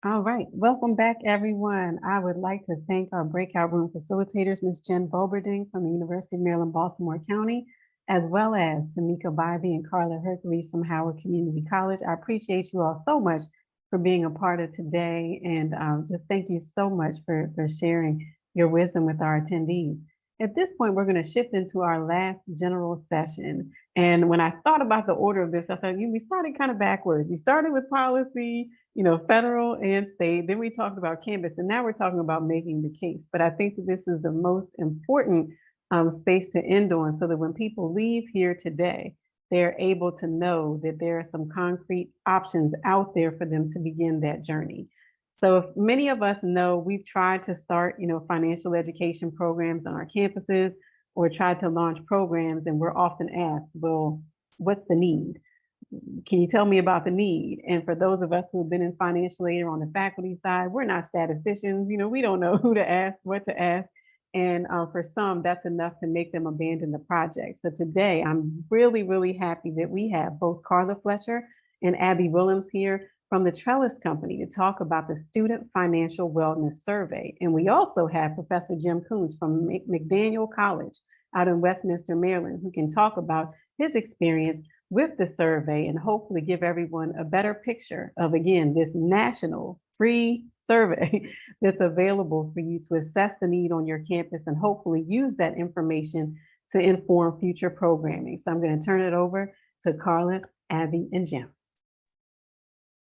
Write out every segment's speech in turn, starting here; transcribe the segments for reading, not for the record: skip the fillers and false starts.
All right, welcome back, everyone. I would like to thank our breakout room facilitators, Ms. Jen Boberding from the University of Maryland, Baltimore County, as well as Tamika Bybee and Carla Hercules from Howard Community College. I appreciate you all so much for being a part of today, and just thank you so much for sharing your wisdom with our attendees. At this point, we're going to shift into our last general session. And when I thought about the order of this, I thought we started kind of backwards. You started with policy, federal and state. Then we talked about Canvas, and now we're talking about making the case. But I think that this is the most important space to end on, so that when people leave here today, they're able to know that there are some concrete options out there for them to begin that journey. So if many of us know, we've tried to start, financial education programs on our campuses or tried to launch programs, and we're often asked, well, what's the need? Can you tell me about the need? And for those of us who have been in financial aid or on the faculty side, we're not statisticians. We don't know who to ask, what to ask. And for some, that's enough to make them abandon the project. So today, I'm really, really happy that we have both Carla Fletcher and Abby Williams here from the Trellis Company to talk about the Student Financial Wellness Survey. And we also have Professor Jim Kunz from McDaniel College out in Westminster, Maryland, who can talk about his experience with the survey and hopefully give everyone a better picture of, again, this national free survey that's available for you to assess the need on your campus and hopefully use that information to inform future programming. So I'm going to turn it over to Carla, Abby, and Jim.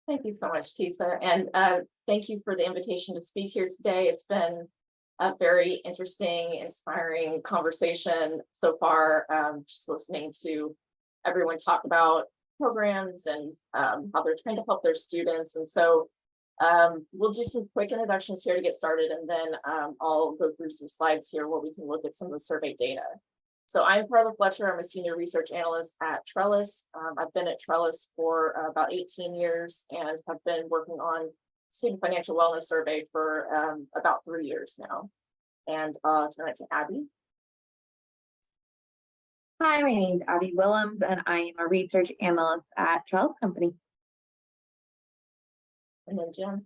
Thank you so much, Tisa, and thank you for the invitation to speak here today. It's been a very interesting, inspiring conversation so far, just listening to everyone talk about programs and how they're trying to help their students. And so we'll do some quick introductions here to get started, and then I'll go through some slides here where we can look at some of the survey data. So I'm Carla Fletcher. I'm a senior research analyst at Trellis. I've been at Trellis for about 18 years and have been working on student financial wellness survey for about 3 years now. And I'll turn it to Abby. Hi, my name is Abby Williams, and I am a research analyst at Trellis Company. And then Jim.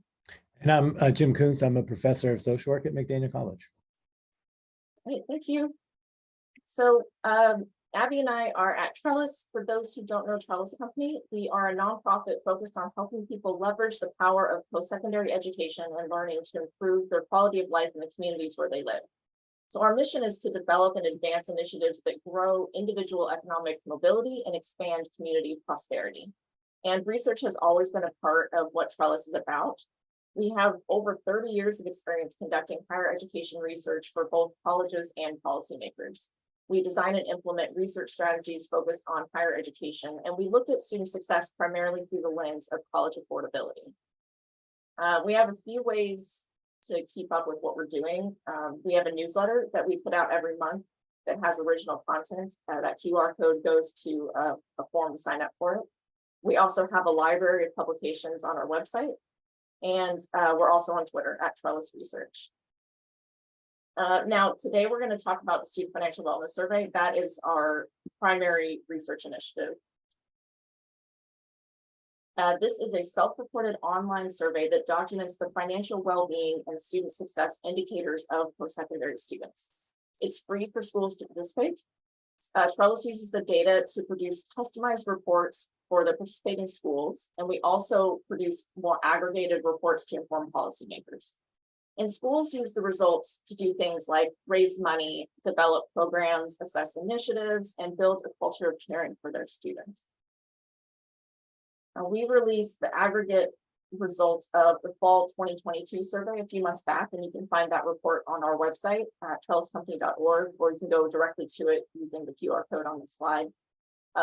And I'm Jim Kunz. I'm a professor of social work at McDaniel College. Great, thank you. So Abby and I are at Trellis. For those who don't know Trellis Company, we are a nonprofit focused on helping people leverage the power of post-secondary education and learning to improve their quality of life in the communities where they live. So our mission is to develop and advance initiatives that grow individual economic mobility and expand community prosperity. And research has always been a part of what Trellis is about. We have over 30 years of experience conducting higher education research for both colleges and policymakers. We design and implement research strategies focused on higher education, and we looked at student success primarily through the lens of college affordability. We have a few ways to keep up with what we're doing. We have a newsletter that we put out every month that has original content. That QR code goes to a form to sign up for it. We also have a library of publications on our website, and we're also on Twitter at Trellis Research. Now, today we're going to talk about the Student Financial Wellness Survey. That is our primary research initiative. This is a self-reported online survey that documents the financial well-being and student success indicators of post-secondary students. It's free for schools to participate. Trellis uses the data to produce customized reports for the participating schools, and we also produce more aggregated reports to inform policymakers. And schools use the results to do things like raise money, develop programs, assess initiatives, and build a culture of caring for their students. We released the aggregate results of the fall 2022 survey a few months back, and you can find that report on our website at trelliscompany.org, or you can go directly to it using the QR code on the slide.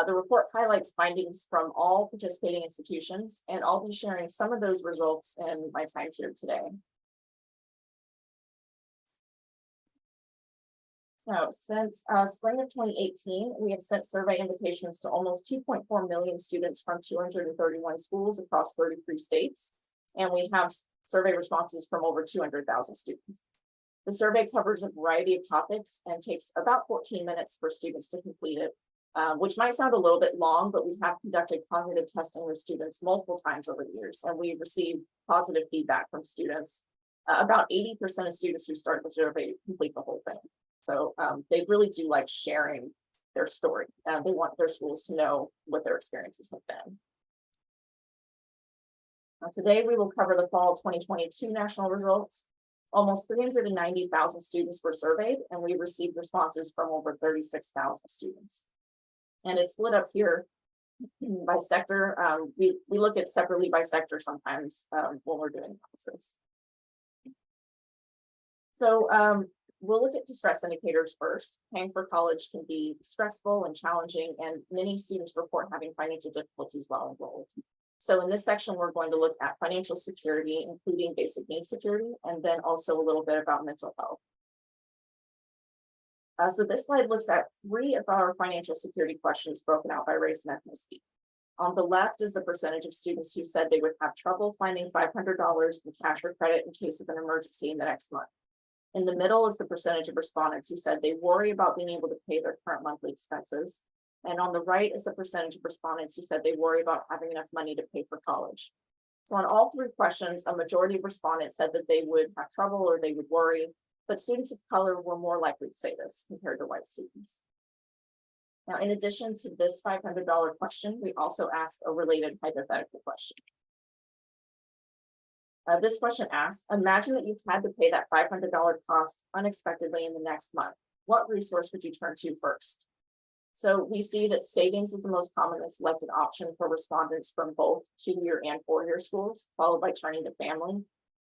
The report highlights findings from all participating institutions, and I'll be sharing some of those results in my time here today. Now, since spring of 2018, we have sent survey invitations to almost 2.4 million students from 231 schools across 33 states, and we have survey responses from over 200,000 students. The survey covers a variety of topics and takes about 14 minutes for students to complete it. which might sound a little bit long, but we have conducted cognitive testing with students multiple times over the years, and we received positive feedback from students. About 80% of students who start the survey complete the whole thing. So they really do like sharing their story. They want their schools to know what their experiences have been. Now, today, we will cover the fall 2022 national results. Almost 390,000 students were surveyed, and we received responses from over 36,000 students. And it's split up here by sector. We look at separately by sector sometimes when we're doing analysis. So we'll look at distress indicators first. Paying for college can be stressful and challenging, and many students report having financial difficulties while enrolled. So in this section, we're going to look at financial security, including basic needs security, and then also a little bit about mental health. So this slide looks at 3 of our financial security questions broken out by race and ethnicity. On the left is the percentage of students who said they would have trouble finding $500 in cash or credit in case of an emergency in the next month. In the middle is the percentage of respondents who said they worry about being able to pay their current monthly expenses. And on the right is the percentage of respondents who said they worry about having enough money to pay for college. So on all 3 questions, a majority of respondents said that they would have trouble or they would worry, but students of color were more likely to say this compared to white students. Now, in addition to this $500 question, we also asked a related hypothetical question. This question asks, imagine that you had to pay that $500 cost unexpectedly in the next month. What resource would you turn to first? So we see that savings is the most commonly selected option for respondents from both 2-year and 4-year schools, followed by turning to family.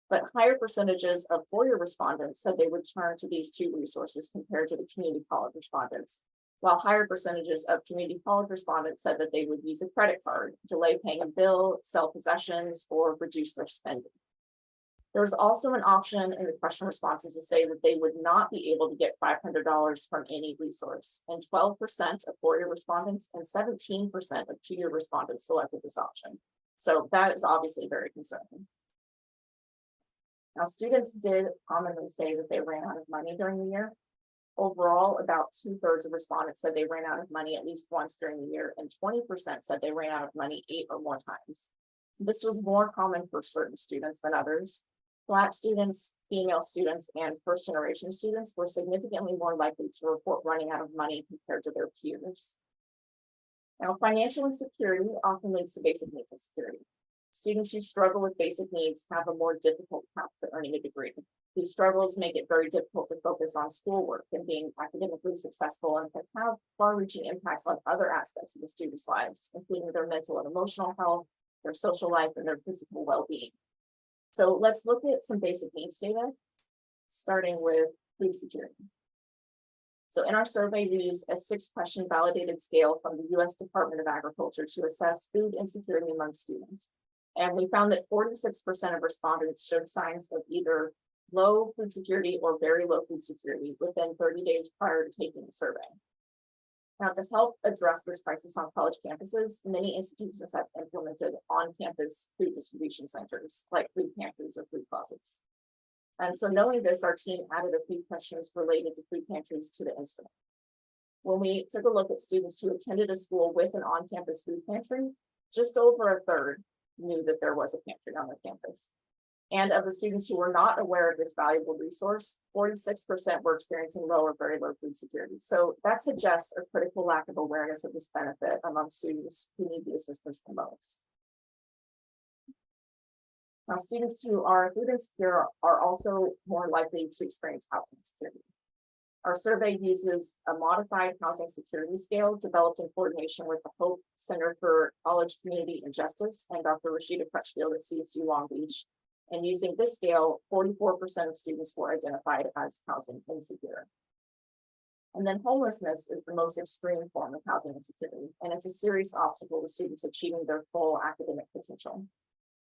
But higher percentages of 4-year respondents said they would turn to these 2 resources compared to the community college respondents, while higher percentages of community college respondents said that they would use a credit card, delay paying a bill, sell possessions, or reduce their spending. There was also an option in the question responses to say that they would not be able to get $500 from any resource, and 12% of 4-year respondents and 17% of 2-year respondents selected this option. So that is obviously very concerning. Now, students did commonly say that they ran out of money during the year. Overall, about 2/3 of respondents said they ran out of money at least once during the year, and 20% said they ran out of money 8 or more times. This was more common for certain students than others. Black students, female students, and first-generation students were significantly more likely to report running out of money compared to their peers. Now, financial insecurity often leads to basic needs insecurity. Students who struggle with basic needs have a more difficult path to earning a degree. These struggles make it very difficult to focus on schoolwork and being academically successful, and can have far-reaching impacts on other aspects of the students' lives, including their mental and emotional health, their social life, and their physical well-being. So let's look at some basic needs data, starting with food security. So in our survey, we used a 6-question validated scale from the U.S. Department of Agriculture to assess food insecurity among students. And we found that 46% of respondents showed signs of either low food security or very low food security within 30 days prior to taking the survey. Now, to help address this crisis on college campuses, many institutions have implemented on-campus food distribution centers, like food pantries or food closets. And so knowing this, our team added a few questions related to food pantries to the instrument. When we took a look at students who attended a school with an on-campus food pantry, just over 1/3 knew that there was a pantry on their campus. And of the students who were not aware of this valuable resource, 46% were experiencing low or very low food security. So that suggests a critical lack of awareness of this benefit among students who need the assistance the most. Now, students who are food insecure are also more likely to experience housing insecurity. Our survey uses a modified housing security scale developed in coordination with the Hope Center for College, Community, and Justice and Dr. Rashida Crutchfield at CSU Long Beach. And using this scale, 44% of students were identified as housing insecure. And then homelessness is the most extreme form of housing insecurity, and it's a serious obstacle to students achieving their full academic potential.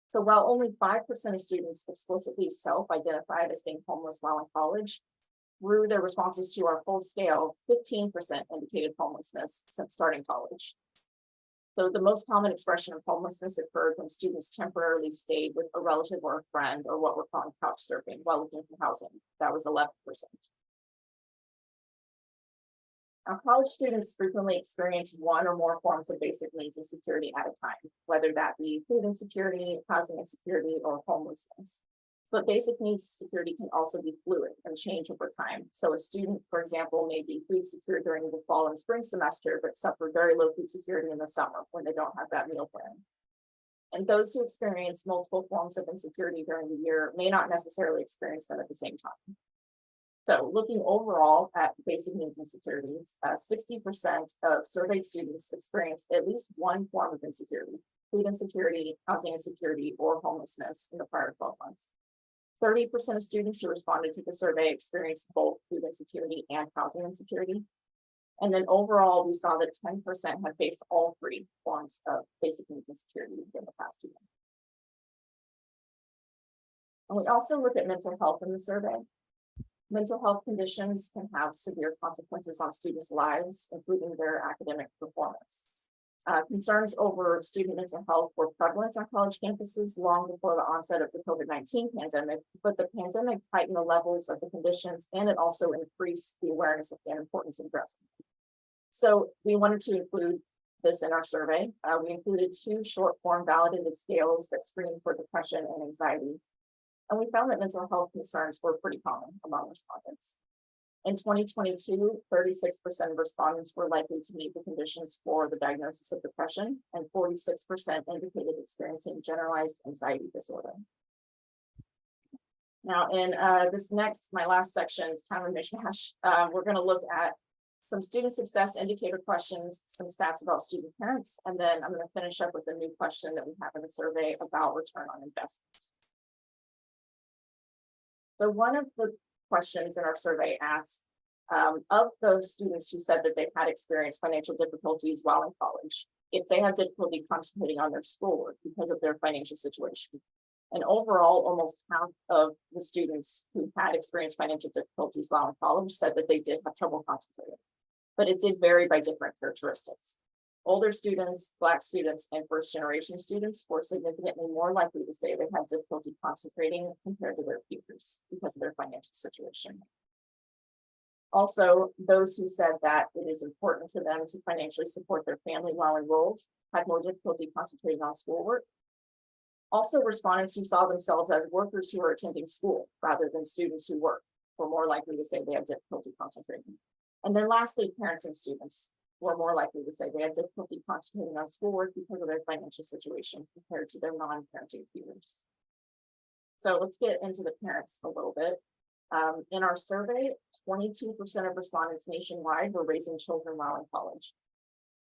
So while only 5% of students explicitly self-identified as being homeless while in college, through their responses to our full scale, 15% indicated homelessness since starting college. So the most common expression of homelessness occurred when students temporarily stayed with a relative or a friend, or what we're calling couch surfing, while looking for housing. That was 11%. Now, college students frequently experience one or more forms of basic needs insecurity at a time, whether that be food insecurity, housing insecurity, or homelessness. But basic needs security can also be fluid and change over time. So a student, for example, may be food secure during the fall and spring semester, but suffer very low food security in the summer when they don't have that meal plan. And those who experience multiple forms of insecurity during the year may not necessarily experience them at the same time. So looking overall at basic needs insecurities, 60% of surveyed students experienced at least one form of insecurity: food insecurity, housing insecurity, or homelessness in the prior 12 months. 30% of students who responded to the survey experienced both food insecurity and housing insecurity. And then overall, we saw that 10% have faced all three forms of basic needs insecurity within the past year. And we also look at mental health in the survey. Mental health conditions can have severe consequences on students' lives, including their academic performance. Concerns over student mental health were prevalent on college campuses long before the onset of the COVID-19 pandemic, but the pandemic heightened the levels of the conditions, and it also increased the awareness of the importance of addressing them. So we wanted to include this in our survey. We included 2 short-form validated scales that screen for depression and anxiety. And we found that mental health concerns were pretty common among respondents. In 2022, 36% of respondents were likely to meet the conditions for the diagnosis of depression, and 46% indicated experiencing generalized anxiety disorder. Now, in my last section is kind of a mishmash. We're going to look at some student success indicator questions, some stats about student parents, and then I'm going to finish up with a new question that we have in the survey about return on investment. So one of the questions in our survey asks, of those students who said that they've had experienced financial difficulties while in college, if they have difficulty concentrating on their schoolwork because of their financial situation. And overall, almost half of the students who had experienced financial difficulties while in college said that they did have trouble concentrating, but it did vary by different characteristics. Older students, Black students, and first-generation students were significantly more likely to say they had difficulty concentrating compared to their peers because of their financial situation. Also, those who said that it is important to them to financially support their family while enrolled had more difficulty concentrating on schoolwork. Also, respondents who saw themselves as workers who are attending school rather than students who work were more likely to say they had difficulty concentrating. And then lastly, parenting students were more likely to say they had difficulty concentrating on schoolwork because of their financial situation compared to their non-parenting peers. So let's get into the parents a little bit. In our survey, 22% of respondents nationwide were raising children while in college.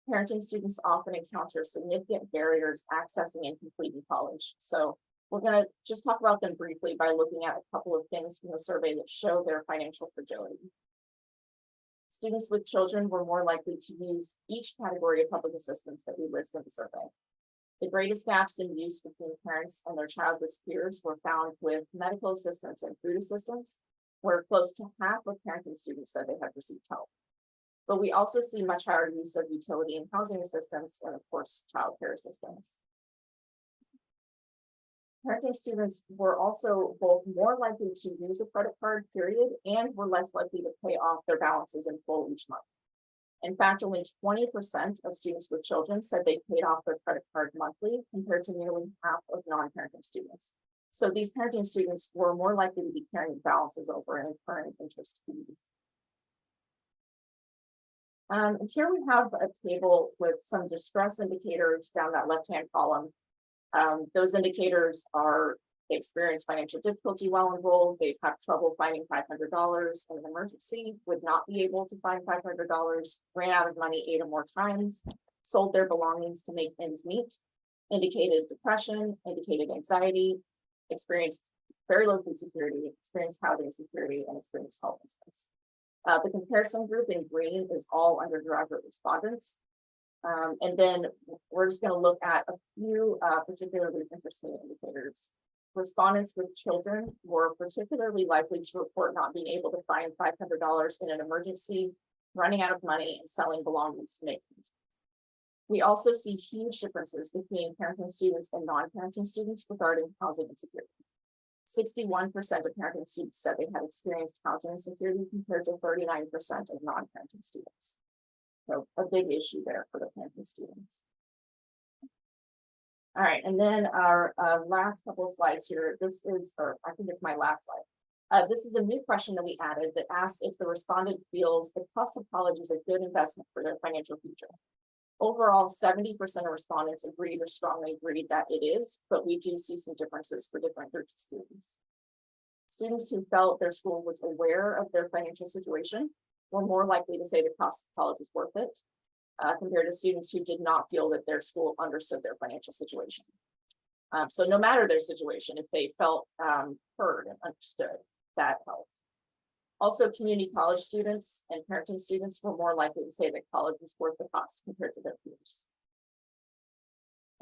Parenting students often encounter significant barriers accessing and completing college. So we're going to just talk about them briefly by looking at a couple of things from the survey that show their financial fragility. Students with children were more likely to use each category of public assistance that we list in the survey. The greatest gaps in use between parents and their childless peers were found with medical assistance and food assistance, where close to half of parenting students said they had received help. But we also see much higher use of utility and housing assistance, and of course, childcare assistance. Parenting students were also both more likely to use a credit card, period, and were less likely to pay off their balances in full each month. In fact, only 20% of students with children said they paid off their credit card monthly, compared to nearly half of non-parenting students. So these parenting students were more likely to be carrying balances over and incurring interest fees. And here we have a table with some distress indicators down that left-hand column. Those indicators are they experience financial difficulty while enrolled, they've had trouble finding $500 in an emergency, would not be able to find $500, ran out of money 8 or more times, sold their belongings to make ends meet, indicated depression, indicated anxiety, experienced very low food security, experienced housing insecurity, and experienced homelessness. The comparison group in green is all undergraduate respondents. And then we're just going to look at a few particularly interesting indicators. Respondents with children were particularly likely to report not being able to find $500 in an emergency, running out of money, and selling belongings to make things. We also see huge differences between parenting students and non-parenting students regarding housing insecurity. 61% of parenting students said they had experienced housing insecurity compared to 39% of non-parenting students. So a big issue there for the planting students. All right, and then our last couple of slides here, this is, or I think it's my last slide. This is a new question that we added that asks if the respondent feels the cost of college is a good investment for their financial future. Overall, 70% of respondents agreed or strongly agreed that it is, but we do see some differences for different groups of students. Students who felt their school was aware of their financial situation were more likely to say the cost of college is worth it, compared to students who did not feel that their school understood their financial situation. So no matter their situation, if they felt heard and understood, that helped. Also, community college students and parenting students were more likely to say that college was worth the cost compared to their peers.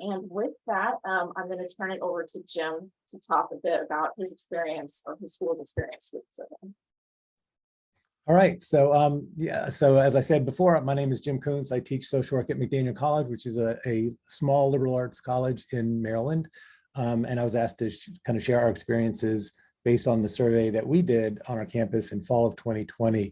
And with that, I'm going to turn it over to Jim to talk a bit about his experience or his school's experience with the survey. All right, so so as I said before, my name is Jim Kunz. I teach social work at McDaniel College, which is a small liberal arts college in Maryland. And I was asked to kind of share our experiences based on the survey that we did on our campus in fall of 2020.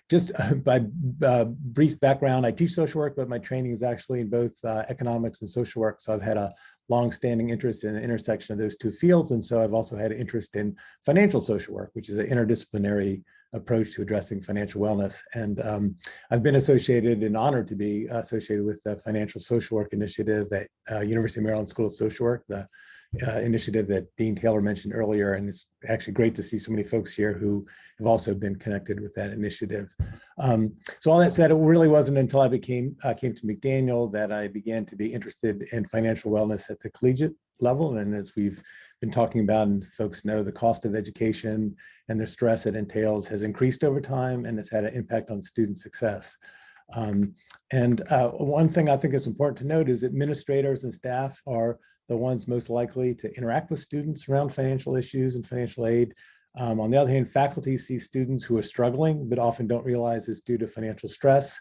Just by brief background, I teach social work, but my training is actually in both economics and social work. So I've had a long-standing interest in the intersection of those two fields. And so I've also had an interest in financial social work, which is an interdisciplinary approach to addressing financial wellness. And I've been associated and honored to be associated with the Financial Social Work Initiative at University of Maryland School of Social Work, the initiative that Dean Taylor mentioned earlier. And it's actually great to see so many folks here who have also been connected with that initiative. So all that said, it really wasn't until I came to McDaniel that I began to be interested in financial wellness at the collegiate level. And as we've been talking about, and folks know, the cost of education and the stress it entails has increased over time and has had an impact on student success. One thing I think is important to note is administrators and staff are the ones most likely to interact with students around financial issues and financial aid. On the other hand, faculty see students who are struggling, but often don't realize it's due to financial stress.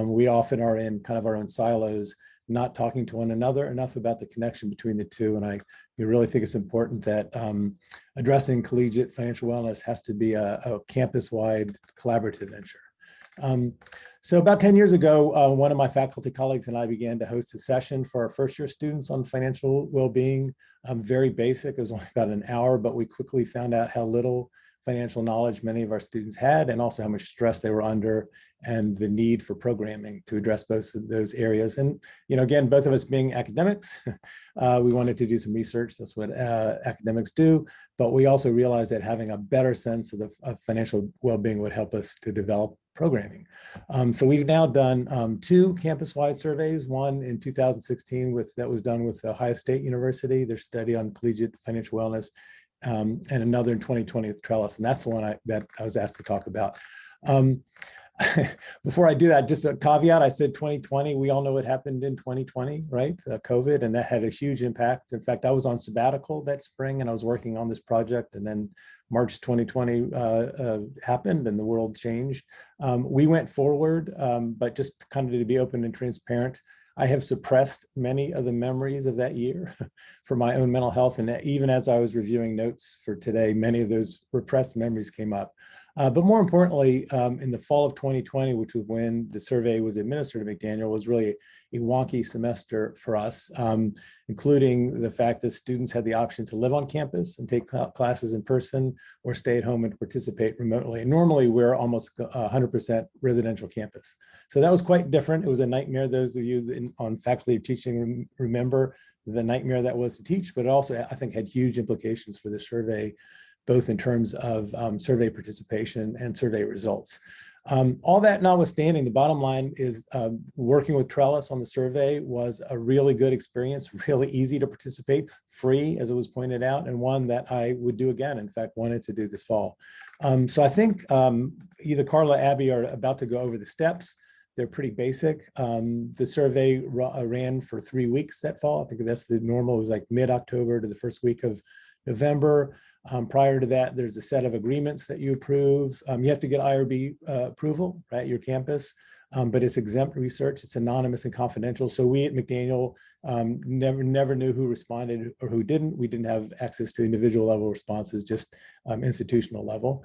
We often are in kind of our own silos, not talking to one another enough about the connection between the two. And I really think it's important that addressing collegiate financial wellness has to be a campus-wide collaborative venture. So about 10 years ago, one of my faculty colleagues and I began to host a session for our first year students on financial well-being. Very basic, it was only about an hour, but we quickly found out how little financial knowledge many of our students had, and also how much stress they were under, and the need for programming to address both of those areas. And, again, both of us being academics, we wanted to do some research. That's what academics do. But we also realized that having a better sense of financial well-being would help us to develop programming. So we've now done 2 campus-wide surveys, one in 2016 that was done with Ohio State University, their study on collegiate financial wellness, and another in 2020 with Trellis. And that's the one that I was asked to talk about. Before I do that, just a caveat, I said 2020, we all know what happened in 2020, right? COVID, and that had a huge impact. In fact, I was on sabbatical that spring and I was working on this project, and then March 2020 happened and the world changed. We went forward, but just kind of to be open and transparent, I have suppressed many of the memories of that year for my own mental health. And even as I was reviewing notes for today, many of those repressed memories came up. But more importantly, in the fall of 2020, which was when the survey was administered at McDaniel, was really a wonky semester for us, including the fact that students had the option to live on campus and take classes in person or stay at home and participate remotely. And normally we're almost 100% residential campus. So that was quite different. It was a nightmare. Those of you on faculty teaching remember the nightmare that was to teach, but it also, I think, had huge implications for the survey, both in terms of survey participation and survey results. All that notwithstanding, the bottom line is working with Trellis on the survey was a really good experience, really easy to participate, free, as it was pointed out, and one that I would do again, in fact, wanted to do this fall. So I think either Carla or Abby are about to go over the steps. They're pretty basic. The survey ran for 3 weeks that fall. I think that's the normal. It was like mid-October to the first week of November. Prior to that, there's a set of agreements that you approve. You have to get IRB approval at your campus, but it's exempt research. It's anonymous and confidential. So we at McDaniel never knew who responded or who didn't. We didn't have access to individual level responses, just institutional level.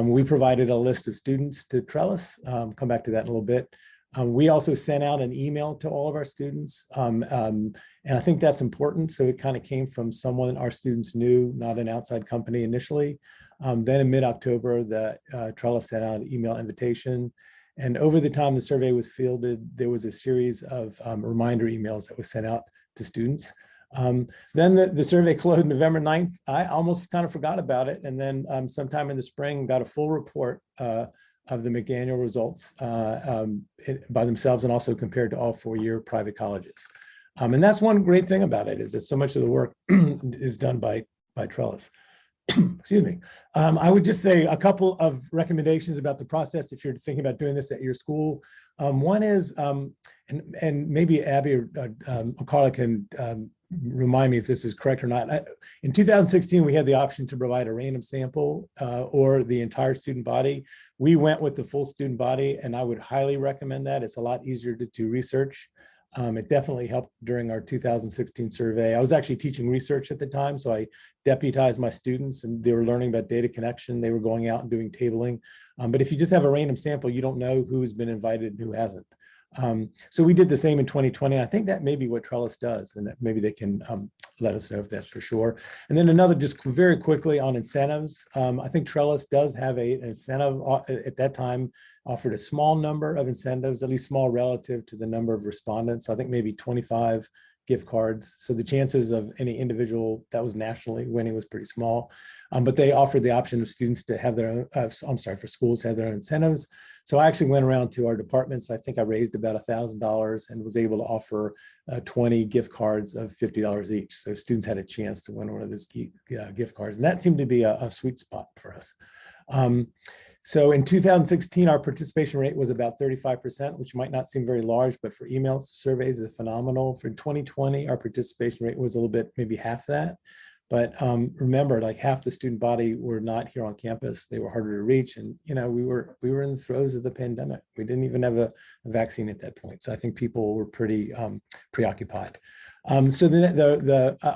We provided a list of students to Trellis. Come back to that in a little bit. We also sent out an email to all of our students. And I think that's important. So it kind of came from someone our students knew, not an outside company initially. Then in mid-October, the Trellis sent out an email invitation. And over the time the survey was fielded, there was a series of reminder emails that was sent out to students. Then the survey closed November 9th. I almost kind of forgot about it. And then sometime in the spring, got a full report of the McDaniel results by themselves, and also compared to all four-year private colleges. And that's one great thing about it, is that so much of the work is done by Trellis. Excuse me. I would just say a couple of recommendations about the process if you're thinking about doing this at your school. One is, and maybe Abby or Carla can remind me if this is correct or not. In 2016, we had the option to provide a random sample or the entire student body. We went with the full student body, and I would highly recommend that. It's a lot easier to do research. It definitely helped during our 2016 survey. I was actually teaching research at the time, so I deputized my students, and they were learning about data connection. They were going out and doing tabling. But if you just have a random sample, you don't know who's been invited and who hasn't. So we did the same in 2020. I think that may be what Trellis does, and that maybe they can let us know if that's for sure. And then another, just very quickly on incentives. I think Trellis does have an incentive at that time, offered a small number of incentives, at least small relative to the number of respondents. So I think maybe 25 gift cards. So the chances of any individual that was nationally winning was pretty small. But they offered the option of students to have their own, for schools to have their own incentives. So I actually went around to our departments. I think I raised about $1,000 and was able to offer 20 gift cards of $50 each. So students had a chance to win one of those gift cards. And that seemed to be a sweet spot for us. So in 2016, our participation rate was about 35%, which might not seem very large, but for email surveys is phenomenal. For 2020, our participation rate was a little bit, maybe half that. But remember, like half the student body were not here on campus. They were harder to reach. And, you know, we were in the throes of the pandemic. We didn't even have a vaccine at that point. So I think people were pretty preoccupied. So then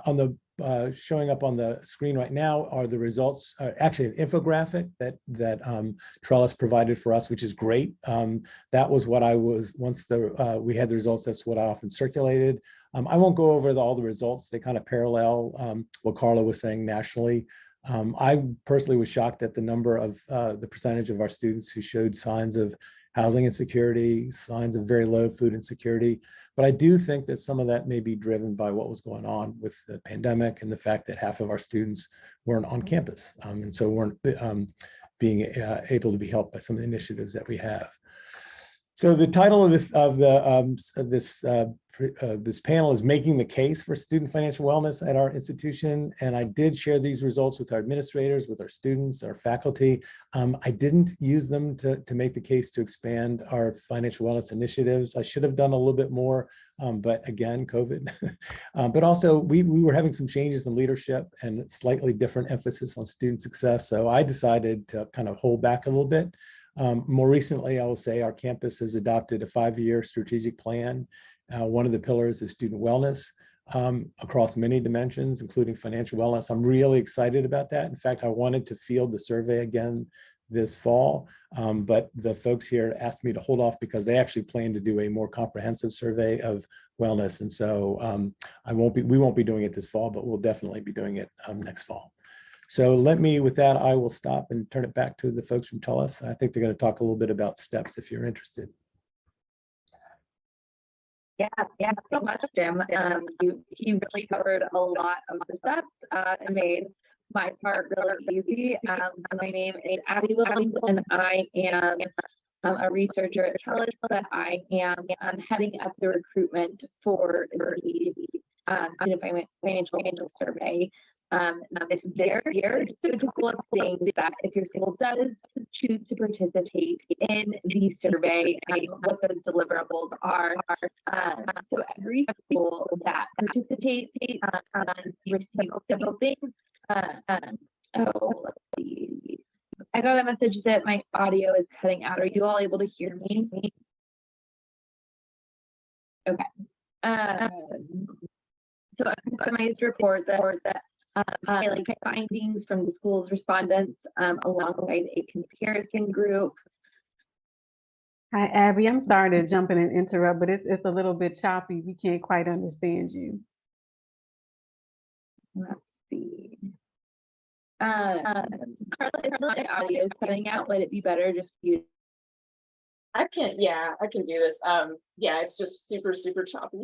on the showing up on the screen right now are the results, actually an infographic that Trellis provided for us, which is great. That was what I was, once we had the results, that's what I often circulated. I won't go over all the results. They kind of parallel what Carla was saying nationally. I personally was shocked at the number of the percentage of our students who showed signs of housing insecurity, signs of very low food insecurity. But I do think that some of that may be driven by what was going on with the pandemic and the fact that half of our students weren't on campus, and so weren't being able to be helped by some of the initiatives that we have. So the title of this panel is Making the Case for Student Financial Wellness at Our Institution. And I did share these results with our administrators, with our students, our faculty. I didn't use them to make the case to expand our financial wellness initiatives. I should have done a little bit more, but again, COVID. But also we were having some changes in leadership and slightly different emphasis on student success. So I decided to kind of hold back a little bit. More recently, I will say our campus has adopted a 5-year strategic plan. One of the pillars is student wellness across many dimensions, including financial wellness. I'm really excited about that. In fact, I wanted to field the survey again this fall, but the folks here asked me to hold off because they actually plan to do a more comprehensive survey of wellness. And so we won't be doing it this fall, but we'll definitely be doing it next fall. So with that, I will stop and turn it back to the folks from Trellis. I think they're going to talk a little bit about steps if you're interested. Yeah, so much, Jim. You really covered a lot of the steps and made my part really easy. My name is Abby Williams, and I am a researcher at Trellis, but I am heading up the recruitment for the financial survey. Now this is their year, so just a couple of things that if your school does choose to participate in the survey, what those deliverables are. So every school that participates receives several things. Let's see. I got a message that my audio is cutting out. Are you all able to hear me? Okay. So a customized report that like findings from the school's respondents alongside a comparison group. Hi, Abby. I'm sorry to jump in and interrupt, but it's a little bit choppy. We can't quite understand you. Let's see. Carla, if my audio is cutting out, would it be better just you? I can do this. Yeah, it's just super, super choppy.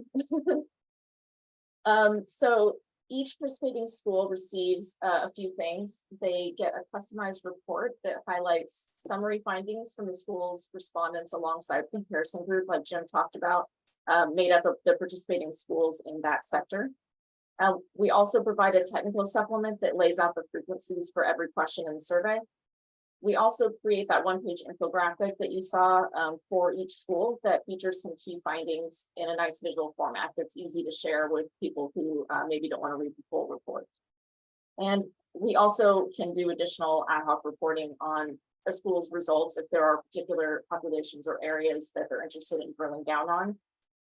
So each participating school receives a few things. They get a customized report that highlights summary findings from the school's respondents alongside the comparison group, like Jim talked about, made up of the participating schools in that sector. We also provide a technical supplement that lays out the frequencies for every question in the survey. We also create that one-page infographic that you saw for each school that features some key findings in a nice visual format that's easy to share with people who maybe don't want to read the full report. And we also can do additional ad hoc reporting on a school's results if there are particular populations or areas that they're interested in drilling down on.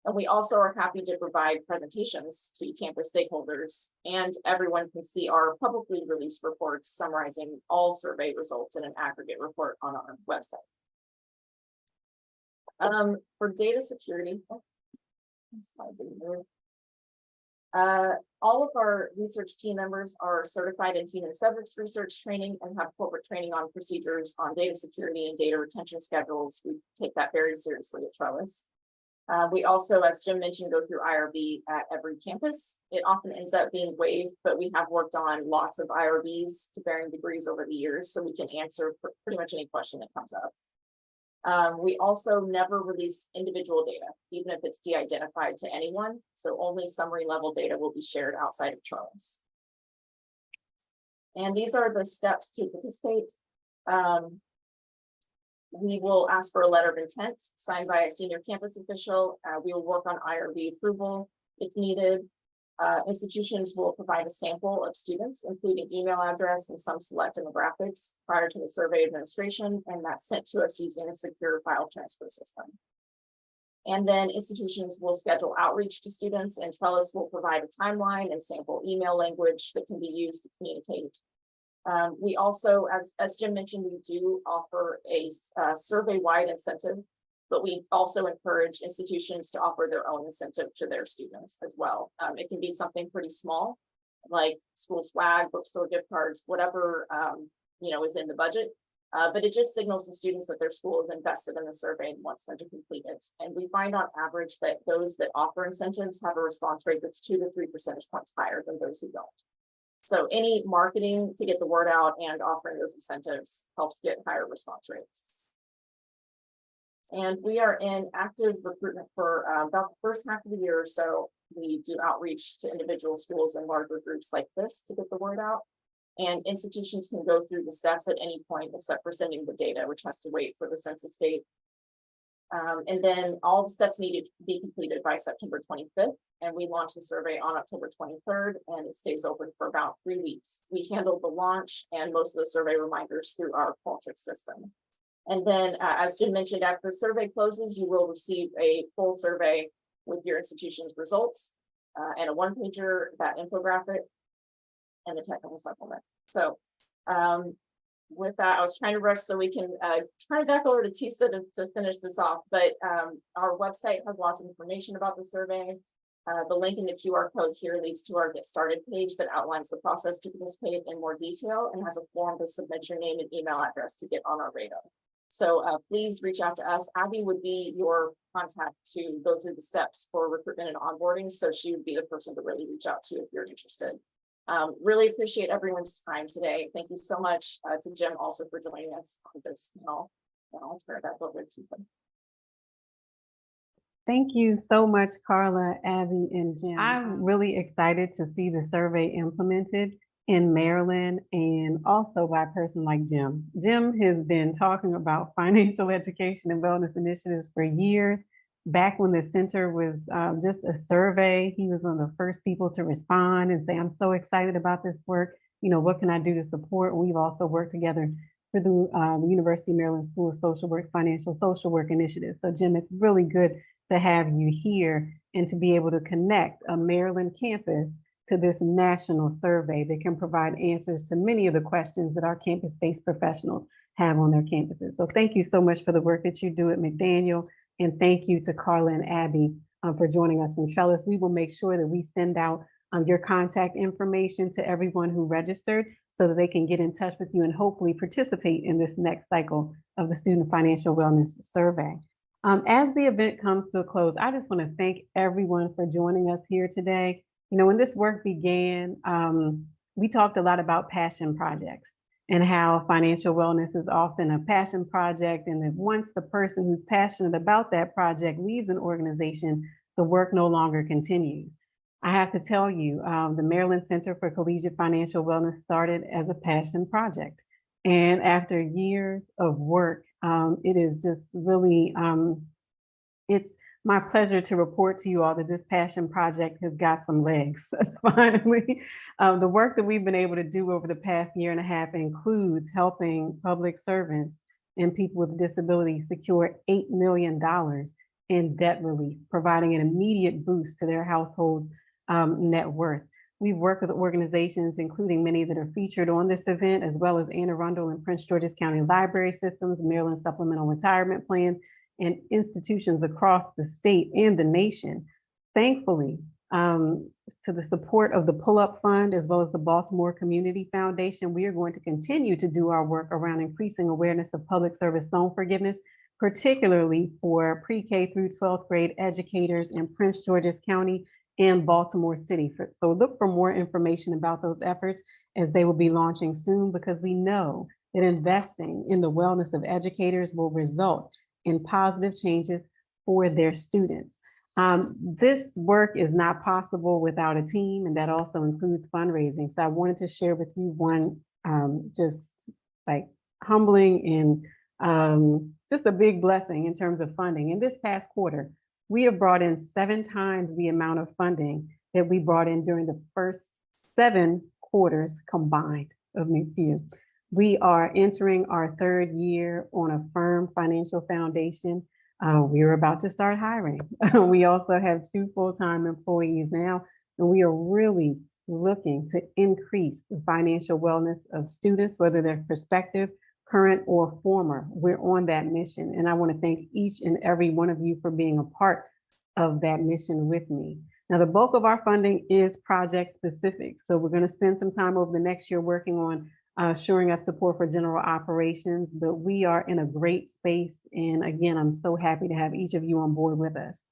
And we also are happy to provide presentations to campus stakeholders, and everyone can see our publicly released reports summarizing all survey results in an aggregate report on our website. For data security, all of our research team members are certified in human subjects research training and have corporate training on procedures on data security and data retention schedules. We take that very seriously at Trellis. We also, as Jim mentioned, go through IRB at every campus. It often ends up being waived, but we have worked on lots of IRBs to varying degrees over the years, so we can answer pretty much any question that comes up. We also never release individual data, even if it's de-identified to anyone. So only summary level data will be shared outside of Trellis. And these are the steps to participate. We will ask for a letter of intent signed by a senior campus official. We will work on IRB approval if needed. Institutions will provide a sample of students, including email address and some select demographics prior to the survey administration, and that's sent to us using a secure file transfer system. And then institutions will schedule outreach to students, and Trellis will provide a timeline and sample email language that can be used to communicate. We also, as Jim mentioned, we do offer a survey-wide incentive, but we also encourage institutions to offer their own incentive to their students as well. It can be something pretty small, like school swag, bookstore gift cards, whatever is in the budget. But it just signals to students that their school is invested in the survey and wants them to complete it. And we find on average that those that offer incentives have a response rate that's 2 to 3 percentage points higher than those who don't. So any marketing to get the word out and offering those incentives helps get higher response rates. And we are in active recruitment for about the first half of the year or so. We do outreach to individual schools and larger groups like this to get the word out. And institutions can go through the steps at any point except for sending the data, which has to wait for the census date. And then all the steps needed to be completed by September 25th. And we launch the survey on October 23rd, and it stays open for about 3 weeks. We handle the launch and most of the survey reminders through our Qualtrics system. And then, as Jim mentioned, after the survey closes, you will receive a full survey with your institution's results and a one-pager, that infographic, and the technical supplement. So with that, I was trying to rush so we can turn it back over to Tisa to finish this off. But our website has lots of information about the survey. The link in the QR code here leads to our Get Started page that outlines the process to participate in more detail and has a form to submit your name and email address to get on our radar. So please reach out to us. Abby would be your contact to go through the steps for recruitment and onboarding. So she would be the person to really reach out to if you're interested. Really appreciate everyone's time today. Thank you so much to Jim also for joining us on this panel. And I'll turn it back over to you. Thank you so much, Carla, Abby, and Jim. I'm really excited to see the survey implemented in Maryland and also by a person like Jim. Jim has been talking about financial education and wellness initiatives for years. Back when the center was just a survey, he was one of the first people to respond and say, I'm so excited about this work. You know, what can I do to support? We've also worked together for the University of Maryland School of Social Work's Financial Social Work Initiative. So Jim, it's really good to have you here and to be able to connect a Maryland campus to this national survey that can provide answers to many of the questions that our campus-based professionals have on their campuses. So thank you so much for the work that you do at McDaniel, and thank you to Carla and Abby for joining us from Trellis. We will make sure that we send out your contact information to everyone who registered so that they can get in touch with you and hopefully participate in this next cycle of the Student Financial Wellness Survey. As the event comes to a close, I just want to thank everyone for joining us here today. You know, when this work began, we talked a lot about passion projects and how financial wellness is often a passion project. And that once the person who's passionate about that project leaves an organization, the work no longer continues. I have to tell you, the Maryland Center for Collegiate Financial Wellness started as a passion project. And after years of work, it is just really, it's my pleasure to report to you all that this passion project has got some legs, finally. The work that we've been able to do over the past year and a half includes helping public servants and people with disabilities secure $8 million in debt relief, providing an immediate boost to their household's net worth. We've worked with organizations, including many that are featured on this event, as well as Anne Arundel and Prince George's County Library Systems, Maryland Supplemental Retirement Plans, and institutions across the state and the nation. Thankfully, to the support of the Pull-Up Fund, as well as the Baltimore Community Foundation, we are going to continue to do our work around increasing awareness of public service loan forgiveness, particularly for pre-K through 12th grade educators in Prince George's County and Baltimore City. So look for more information about those efforts as they will be launching soon, because we know that investing in the wellness of educators will result in positive changes for their students. This work is not possible without a team, and that also includes fundraising. So I wanted to share with you one just like humbling and just a big blessing in terms of funding. In this past quarter, we have brought in 7 times the amount of funding that we brought in during the first 7 quarters combined of McPhew. We are entering our 3rd year on a firm financial foundation. We're about to start hiring. We also have 2 full-time employees now, and we are really looking to increase the financial wellness of students, whether they're prospective, current, or former. We're on that mission, and I want to thank each and every one of you for being a part of that mission with me. Now, the bulk of our funding is project specific, so we're going to spend some time over the next year working on shoring up support for general operations, but we are in a great space. And again, I'm so happy to have each of you on board with us.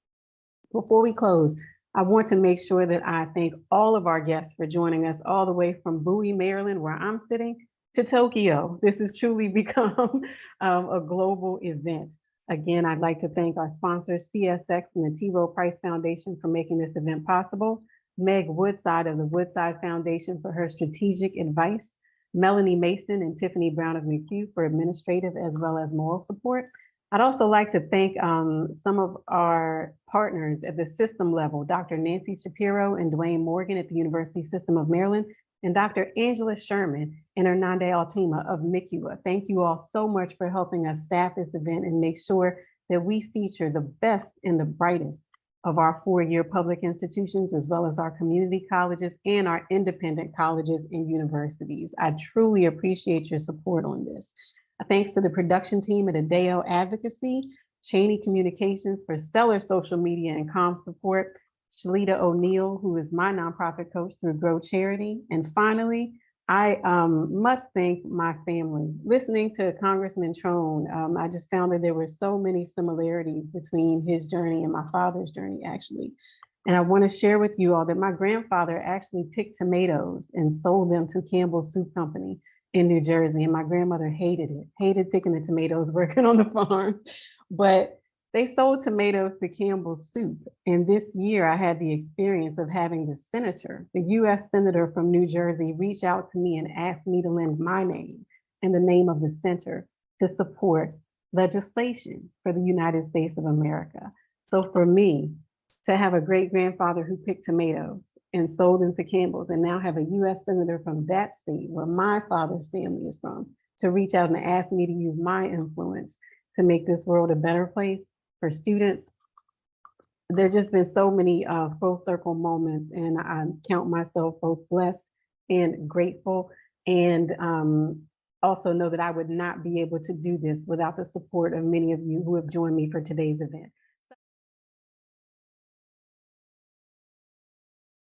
Before we close, I want to make sure that I thank all of our guests for joining us all the way from Bowie, Maryland, where I'm sitting, to Tokyo. This has truly become a global event. Again, I'd like to thank our sponsors, CSX and the T. Rowe Price Foundation, for making this event possible, Meg Woodside of the Woodside Foundation for her strategic advice, Melanie Mason and Tiffany Brown of McHugh for administrative as well as moral support. I'd also like to thank some of our partners at the system level, Dr. Nancy Shapiro and Dwayne Morgan at the University System of Maryland, and Dr. Angela Sherman and Hernande Altima of MICUA. Thank you all so much for helping us staff this event and make sure that we feature the best and the brightest of our 4-year public institutions, as well as our community colleges and our independent colleges and universities. I truly appreciate your support on this. Thanks to the production team at Adeo Advocacy, Cheney Communications for stellar social media and comm support, Shalita O'Neill, who is my nonprofit coach through Grow Charity. And finally, I must thank my family. Listening to Congressman Trone, I just found that there were so many similarities between his journey and my father's journey, actually. And I want to share with you all that my grandfather actually picked tomatoes and sold them to Campbell's Soup Company in New Jersey. And my grandmother hated it, hated picking the tomatoes, working on the farm. But they sold tomatoes to Campbell's Soup. And this year I had the experience of having the senator, the US Senator from New Jersey, reach out to me and ask me to lend my name and the name of the center to support legislation for the United States of America. So for me to have a great grandfather who picked tomatoes and sold them to Campbell's, and now have a US Senator from that state where my father's family is from, to reach out and ask me to use my influence to make this world a better place for students, there's just been so many full circle moments, and I count myself both blessed and grateful, and also know that I would not be able to do this without the support of many of you who have joined me for today's event.